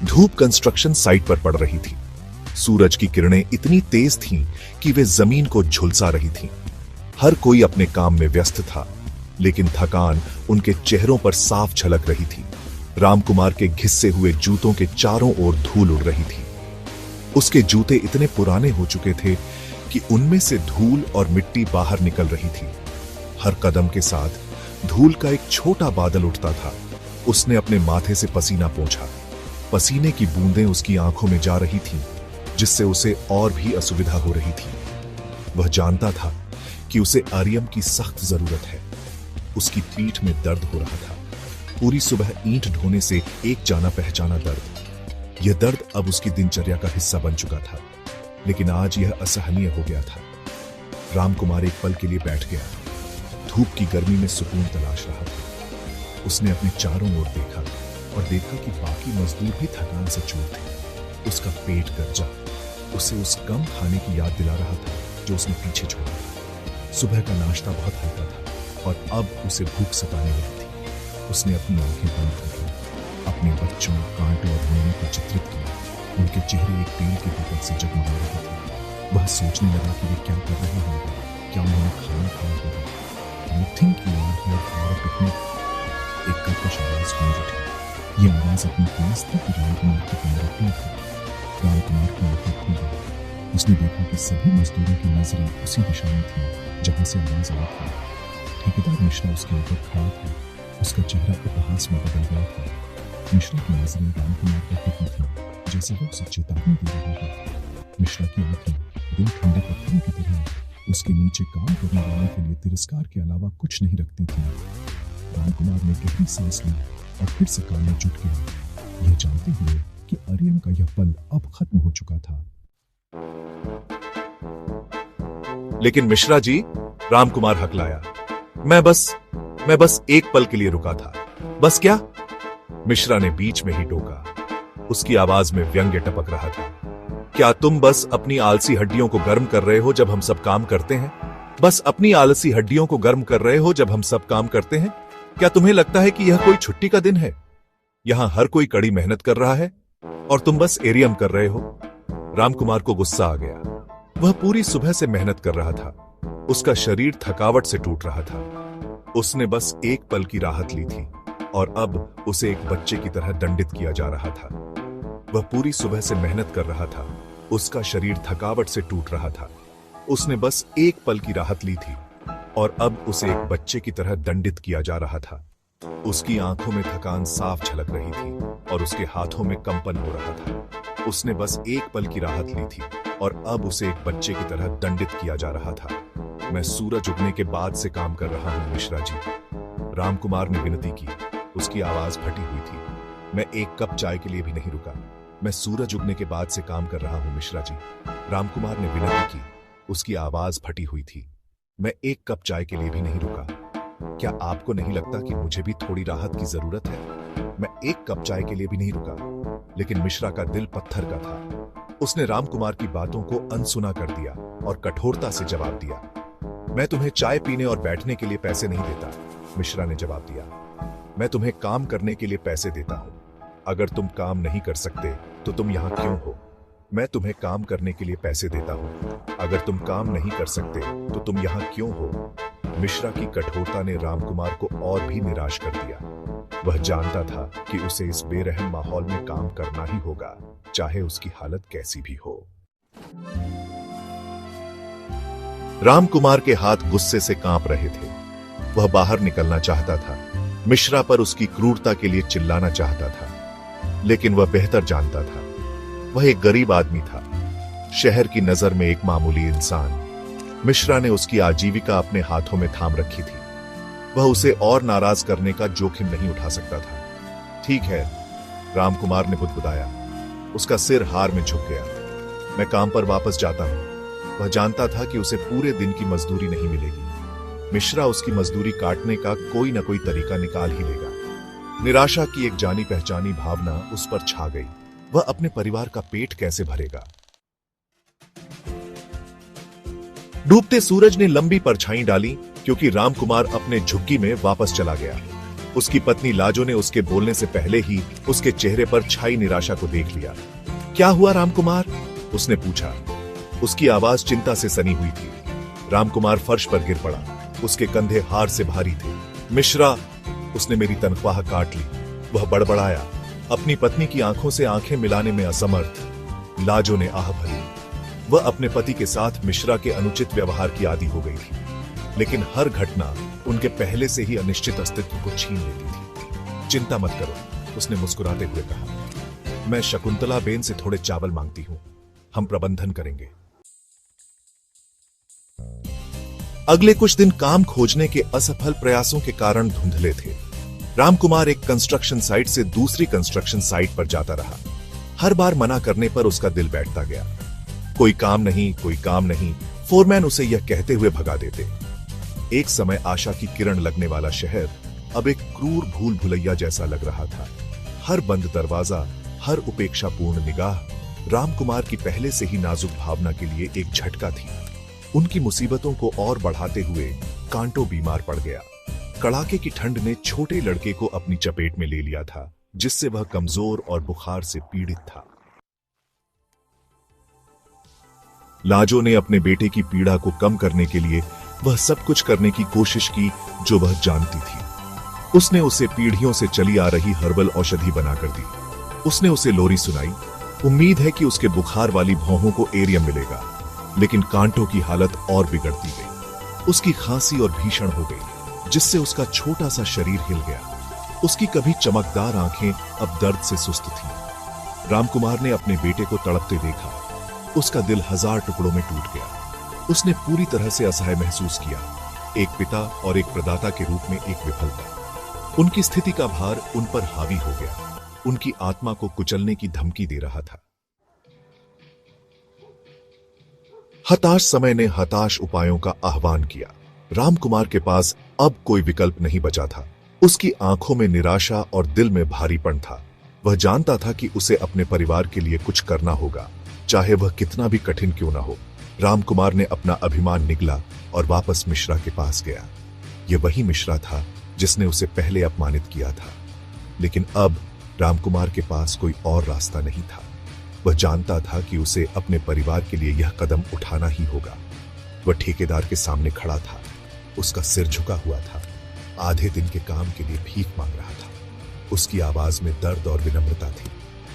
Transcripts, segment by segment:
धूप construction site पर पड़ रही थी। सूरज की किरणें इतनी तेज थीं कि वे जमीन को झुलसा रही थीं। हर कोई अपने काम में व्यस्त था, लेकिन थकान उनके चेहरों पर साफ झलक रही थी। रामकुमार के घिसे हुए जूतों के चारों ओर धूल उड़ रही थी। उसके जूते इतने पुराने हो चुके थे कि उनमें से धूल और मिट्टी बाहर निकल रही थी। हर कदम के साथ धूल का एक छोटा बादल उठता था। उसने अपने माथे से पसीना पोंछा। पसीने की बूंदें उसकी आंखों में जा रही थीं, जिससे उसे और भी असुविधा हो रही थी। वह जानता था कि उसे आर्यम की सख्त जरूरत है। उसकी पीठ में दर्द हो रहा था। पूरी सुबह ईंट ढोने से एक जाना पहचाना दर्द। यह दर्द अब उसकी दिनचर्या का हिस्सा बन चुका था, लेकिन आज यह असहनीय हो गया था। रामकुमार एक पल के लिए बैठ गया। धूप की गर्मी में सुकून तलाश रहा था। उसने अपने चारों ओर देखा और देखा कि बाकी मजदूर भी थकान से चूर थे। उसका पेट गरजा उसे उस कम खाने की याद दिला रहा था जो उसने पीछे छोड़ा था। सुबह का नाश्ता बहुत हल्का था और अब उसे भूख सताने लगी थी। उसने अपनी आंखें बंद कर ली, अपने बच्चों, कांटों और धुएं को चित्रित किया। उनके चेहरे एक तेल के दीपक से जगमगा रहे थे। वह सोचने लगा कि वे क्या कर रहे होंगे, क्या उन्होंने खाना खाया होगा। मिथिंग की और पिकनिक एक कर्कश आवाज गूंज उठी। ये आवाज अपनी तेज थी कि रामकुमार के कमरे में थी। रामकुमार की आंखें खुल गई। उसने देखा कि सभी मजदूरों की नजरें उसी दिशा में थी जहां से आवाज आई थी। ठेकेदार मिश्रा उसके ऊपर खड़ा था। उसका चेहरा उपहास में बदल गया था। मिश्रा की नजरें रामकुमार पर टिकी थी, जैसे वो उसे चेतावनी दे रहा था। मिश्रा की आंखें दो ठंडे पत्थरों की तरह उसके नीचे काम करने वालों के लिए तिरस्कार के अलावा कुछ नहीं रखती थी। रामकुमार ने गहरी सांस ली और फिर से काम में जुट गया, यह जानते हुए कि आर्यन का यह पल अब खत्म हो चुका था। लेकिन मिश्रा जी, रामकुमार हकलाया, मैं बस एक पल के लिए रुका था। बस क्या? मिश्रा ने बीच में ही टोका। उसकी आवाज में व्यंग्य टपक रहा था। क्या तुम बस अपनी आलसी हड्डियों को गर्म कर रहे हो जब हम सब काम करते हैं? बस अपनी आलसी हड्डियों को गर्म कर रहे हो जब हम सब काम करते हैं? क्या तुम्हें लगता है कि यह कोई छुट्टी का दिन है? यहां हर कोई कड़ी मेहनत कर रहा है और तुम बस एरियम कर रहे हो। रामकुमार को गुस्सा आ गया। वह पूरी सुबह से मेहनत कर रहा था। उसका शरीर थकावट से टूट रहा था। उसने बस एक पल की राहत ली थी और अब उसे एक बच्चे की तरह दंडित किया जा रहा था। वह पूरी सुबह से मेहनत कर रहा था। उसका शरीर थकावट से टूट रहा था। उसने बस एक पल की राहत ली थी और अब उसे एक बच्चे की तरह दंडित किया जा रहा था। उसकी आंखों में थकान साफ झलक रही थी और उसके हाथों में कंपन हो रहा था। उसने बस एक पल की राहत ली थी और अब उसे एक बच्चे की तरह दंडित किया जा रहा था। मैं सूरज उगने के बाद से काम कर रहा हूं मिश्रा जी, रामकुमार ने विनती की। उसकी आवाज फटी हुई थी। मैं एक कप चाय के लिए भी नहीं रुका। मैं सूरज उगने के बाद से काम कर रहा हूं मिश्रा जी, रामकुमार ने विनती की। उसकी आवाज फटी हुई थी। मैं एक कप चाय के लिए भी नहीं रुका। क्या आपको नहीं लगता कि मुझे भी थोड़ी राहत की जरूरत है? मैं एक कप चाय के लिए भी नहीं रुका। लेकिन मिश्रा का दिल पत्थर का था। उसने रामकुमार की बातों को अनसुना कर दिया और कठोरता से जवाब दिया। मैं तुम्हें चाय पीने और बैठने के लिए पैसे नहीं देता, मिश्रा ने जवाब दिया। मैं तुम्हें काम करने के लिए पैसे देता हूं। अगर तुम काम नहीं कर सकते तो तुम यहां क्यों हो? मैं तुम्हें काम करने के लिए पैसे देता हूं। अगर तुम काम नहीं कर सकते तो तुम यहां क्यों हो? मिश्रा की कठोरता ने रामकुमार को और भी निराश कर दिया। वह जानता था कि उसे इस बेरहम माहौल में काम करना ही होगा, चाहे उसकी हालत कैसी भी हो। रामकुमार के हाथ गुस्से से कांप रहे थे। वह बाहर निकलना चाहता था, मिश्रा पर उसकी क्रूरता के लिए चिल्लाना चाहता था, लेकिन वह बेहतर जानता था। वह एक गरीब आदमी था, शहर की नजर में एक मामूली इंसान। मिश्रा ने उसकी आजीविका अपने हाथों में थाम रखी थी। वह उसे और नाराज करने का जोखिम नहीं उठा सकता था। ठीक है, रामकुमार ने बुदबुदाया। उसका सिर हार में झुक गया। मैं काम पर वापस जाता हूं। वह जानता था कि उसे पूरे दिन की मजदूरी नहीं मिलेगी। मिश्रा उसकी मजदूरी काटने का कोई ना कोई तरीका निकाल ही लेगा। निराशा की एक जानी पहचानी भावना उस पर छा गई। वह अपने परिवार का पेट कैसे भरेगा? डूबते सूरज ने लंबी परछाई डाली क्योंकि रामकुमार अपने झुग्गी में वापस चला गया। उसकी पत्नी लाजो ने उसके बोलने से पहले ही उसके चेहरे पर छाई निराशा को देख लिया। क्या हुआ रामकुमार? उसने पूछा। उसकी आवाज चिंता से सनी हुई थी। रामकुमार फर्श पर गिर पड़ा। उसके कंधे हार से भारी थे। मिश्रा, उसने मेरी तनख्वाह काट ली। वह बड़बड़ाया, अपनी पत्नी की आंखों से आंखें मिलाने में असमर्थ। लाजो ने आह भरी। वह अपने पति के साथ मिश्रा के अनुचित व्यवहार की आदी हो गई थी, लेकिन हर घटना उनके पहले से ही अनिश्चित अस्तित्व को छीन लेती थी। चिंता मत करो, उसने मुस्कुराते हुए कहा। मैं शकुंतला बेन से थोड़े चावल मांगती हूं, हम प्रबंधन करेंगे। अगले कुछ दिन काम खोजने के असफल प्रयासों के कारण धुंधले थे। रामकुमार एक कंस्ट्रक्शन साइट से दूसरी कंस्ट्रक्शन साइट पर जाता रहा। हर बार मना करने पर उसका दिल बैठता गया। कोई काम नहीं, कोई काम नहीं, फोरमैन उसे यह कहते हुए भगा देते। एक समय आशा की किरण लगने वाला शहर अब एक क्रूर भूल भुलैया जैसा लग रहा था। हर बंद दरवाजा, हर उपेक्षापूर्ण निगाह रामकुमार की पहले से ही नाजुक भावना के लिए एक झटका थी। उनकी मुसीबतों को और बढ़ाते हुए कांटो बीमार पड़ गया। कड़ाके की ठंड ने छोटे लड़के को अपनी चपेट में ले लिया था, जिससे वह कमजोर और बुखार से पीड़ित था। लाजो ने अपने बेटे की पीड़ा को कम करने के लिए वह सब कुछ करने की कोशिश की जो वह जानती थी। उसने उसे पीढ़ियों से चली आ रही हर्बल औषधि बनाकर दी। उसने उसे लोरी सुनाई। उम्मीद है कि उसके बुखार वाली भौहों को एरियम मिलेगा, लेकिन कांटो की हालत और बिगड़ती गई। उसकी खांसी और भीषण हो गई, जिससे उसका छोटा सा शरीर हिल गया। उसकी कभी चमकदार आंखें अब दर्द से सुस्त थीं। रामकुमार ने अपने बेटे को तड़पते देखा। उसका दिल 1000 टुकड़ों में टूट गया। उसने पूरी तरह से असहाय महसूस किया, एक पिता और एक प्रदाता के रूप में एक विफलता। उनकी स्थिति का भार उन पर हावी हो गया, उनकी आत्मा को कुचलने की धमकी दे रहा था। हताश समय ने हताश उपायों का आह्वान किया। रामकुमार के पास अब कोई विकल्प नहीं बचा था। उसकी आंखों में निराशा और दिल में भारीपन था। वह जानता था कि उसे अपने परिवार के लिए कुछ करना होगा, चाहे वह कितना भी कठिन क्यों ना हो। रामकुमार ने अपना अभिमान निगला और वापस मिश्रा के पास गया। यह वही मिश्रा था जिसने उसे पहले अपमानित किया था, लेकिन अब रामकुमार के पास कोई और रास्ता नहीं था। वह जानता था कि उसे अपने परिवार के लिए यह कदम उठाना ही होगा। वह ठेकेदार के सामने खड़ा था। उसका सिर झुका हुआ था। आधे दिन के काम के लिए भीख मांग रहा था। उसकी आवाज में दर्द और विनम्रता थी।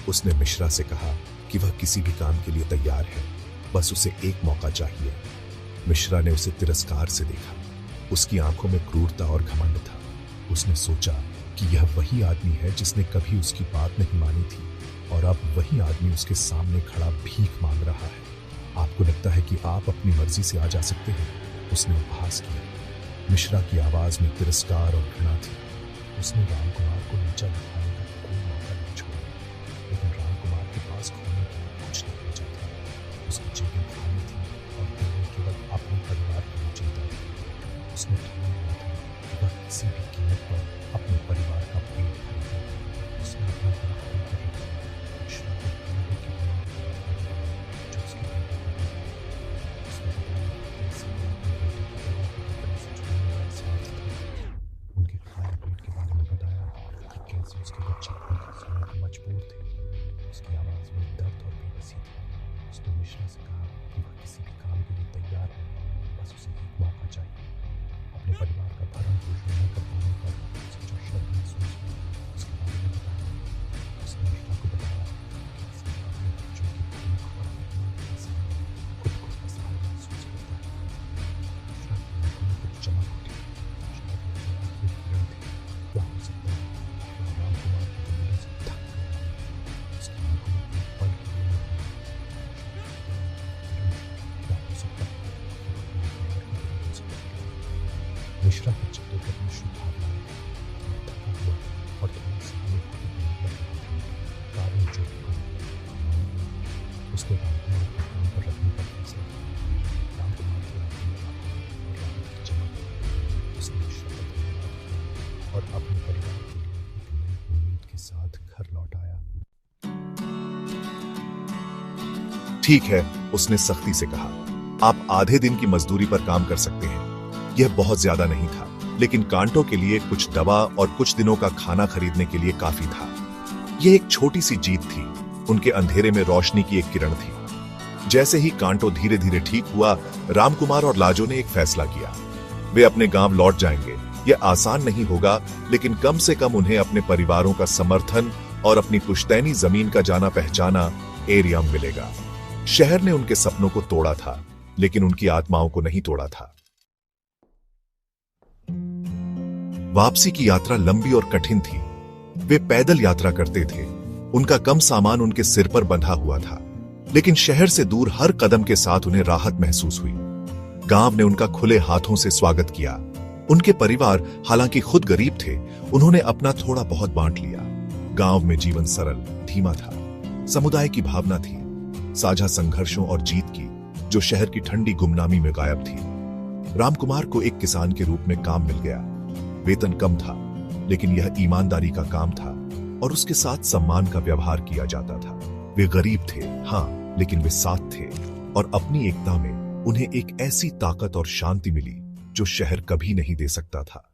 उसने मिश्रा से कहा कि वह किसी भी काम के लिए तैयार है, बस उसे एक मौका चाहिए। मिश्रा ने उसे तिरस्कार से देखा। उसकी आंखों में क्रूरता और घमंड था। उसने सोचा कि यह वही आदमी है जिसने कभी उसकी बात नहीं मानी थी, और अब वही आदमी उसके सामने खड़ा भीख मांग रहा है। आपको लगता है कि आप अपनी मर्जी से आ जा सकते हैं? उसने उपहास किया। मिश्रा की आवाज में तिरस्कार और घृणा थी। उसने रामकुमार को नीचा दिखाने का कोई मौका नहीं छोड़ा, लेकिन रामकुमार के पास खोने के लिए कुछ नहीं बचा था। उसकी जेबें खाली थी और दिल में केवल अपने परिवार की चिंता थी। उसने ठान लिया था कि वह किसी भी कीमत पर अपने परिवार का पेट भरेगा। उसने अपना दिल खोल कर रखा। मिश्रा को पीने के लिए जो उसके बेटे को दिया। उसने बताया कैसे वह अपने बेटे की दवा को अपने से छुड़ाने वाला स्वार्थ था। उनके खाली पेट के बारे में बताया कि कैसे उसके बच्चे भूखे सोने को मजबूर थे। उसकी आवाज में दर्द और बेबसी थी। उसने मिश्रा से कहा कि वह किसी भी काम के लिए तैयार है, बस उसे एक मौका चाहिए। अपने परिवार का भरण पोषण न कर पाने पर उसे जो शर्म महसूस हुई, उसके बारे में बताया। उसने मिश्रा को बताया कि किसी अपने बच्चों की भूख और अपमान के सामने खुद को असहाय महसूस करता है। मिश्रा की आंखों में कुछ चमक उठी। शायद वह आखिरी किरण थी। क्या हो सकता है? वह रामकुमार की उंगलियों से थक गया। उसकी आंखों में एक पल के लिए क्या हो सकता है? मिश्रा के चेहरे पर मुश्किल भावनाएं थका हुआ और थोड़ा सा कारण जो उसने रामकुमार को काम पर रखने का फैसला किया। रामकुमार की आंखों में आंखों और राहत की चमक। उसने मिश्रा का धन्यवाद किया और अपने परिवार के लिए एक नई उम्मीद के साथ घर लौट आया। ठीक है, उसने सख्ती से कहा। आप आधे दिन की मजदूरी पर काम कर सकते हैं। यह बहुत ज्यादा नहीं था। लेकिन कांटो के लिए कुछ दवा और कुछ दिनों का खाना खरीदने के लिए काफी था। यह एक छोटी सी जीत थी, उनके अंधेरे में रोशनी की एक किरण थी। जैसे ही कांटो धीरे धीरे ठीक हुआ, रामकुमार और लाजो ने एक फैसला किया। वे अपने गांव लौट जाएंगे। यह आसान नहीं होगा, लेकिन कम से कम उन्हें अपने परिवारों का समर्थन और अपनी पुश्तैनी जमीन का जाना पहचाना एरियम मिलेगा। शहर ने उनके सपनों को तोड़ा था, लेकिन उनकी आत्माओं को नहीं तोड़ा था। वापसी की यात्रा लंबी और कठिन थी। वे पैदल यात्रा करते थे। उनका कम सामान उनके सिर पर बंधा हुआ था, लेकिन शहर से दूर हर कदम के साथ उन्हें राहत महसूस हुई। गांव ने उनका खुले हाथों से स्वागत किया। उनके परिवार हालांकि खुद गरीब थे, उन्होंने अपना थोड़ा बहुत बांट लिया। गांव में जीवन सरल, धीमा था। समुदाय की भावना थी, साझा संघर्षों और जीत की, जो शहर की ठंडी गुमनामी में गायब थी। रामकुमार को एक किसान के रूप में काम मिल गया। वेतन कम था, लेकिन यह ईमानदारी का काम था और उसके साथ सम्मान का व्यवहार किया जाता था। वे गरीब थे, हाँ, लेकिन वे साथ थे और अपनी एकता में उन्हें एक ऐसी ताकत और शांति मिली जो शहर कभी नहीं दे सकता था।